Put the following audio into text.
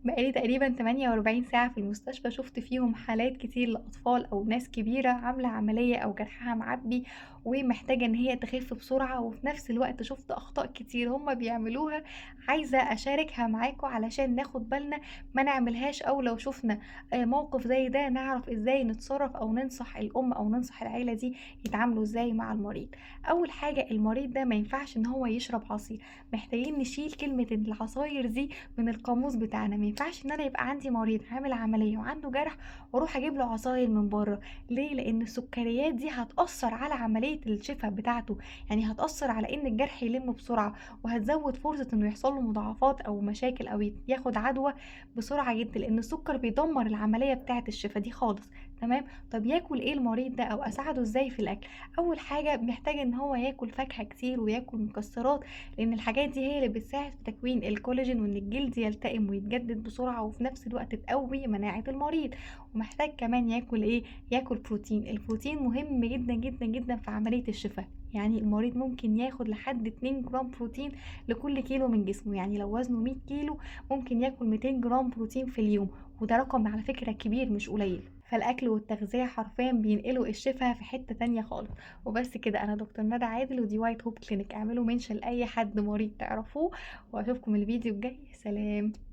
بقى لي تقريبًا 48 ساعة في المستشفى، شُفت فيهم حالات كتير لأطفال أو ناس كبيرة عاملة عملية أو جرحها معبّي ومحتاجة إن هي تخف بسرعة، وفي نفس الوقت شُفت أخطاء كتير هُم بيعملوها، عايزة أشاركها معاكم علشان ناخد بالنا ما نعملهاش، أو لو شُفنا موقف زي ده نعرف إزاي نتصرّف أو ننصح الأم أو ننصح العيلة دي يتعاملوا إزاي مع المريض. أول حاجة المريض ده ما ينفعش إن هو يشرب عصير، محتاجين نشيل كلمة العصاير دي من القاموس بتاعنا، ما ينفعش إن أنا يبقى عندي مريض عامل عملية وعنده جرح وأروح أجيب له عصاير من برّه، ليه؟ لإن السكريات دي هتأثّر على عملية الشفا بتاعته، يعني هتأثّر على إن الجرح يلم بسرعة، وهتزوّد فرصة إنه يحصل له مضاعفات أو مشاكل أو ياخد عدوى بسرعة جدًا، لإن السكر بيدمّر العملية بتاعة الشفا دي خالص، تمام؟ طب ياكل إيه المريض ده أو أساعده إزاي في الأكل؟ أول حاجة محتاج إن هو ياكل فاكهة كتير وياكل مكسرات، لأن الحاجات دي هي اللي بتساعد في تكوين الكولاجين وإن الجلد يلتئم ويتجدد بسرعة، وفي نفس الوقت تقوي مناعة المريض. ومحتاج كمان ياكل إيه؟ ياكل بروتين، البروتين مهم جدًا، جدًا، جدًا في عملية الشفا، يعني المريض ممكن ياخد لحد 2 جرام بروتين لكل كيلو من جسمه، يعني لو وزنه 100 كيلو ممكن ياكل 200 جرام بروتين في اليوم، وده رقم على فكرة كبير مش قليل. فالأكل والتغذية حرفيًا بينقلوا الشفا في حتة تانية خالص. وبس كده، أنا دكتور ندى عادل ودي وايت هوب كلينيك، اعملوا منشن لأي حد مريض تعرفوه، وأشوفكم الفيديو الجاي، سلام.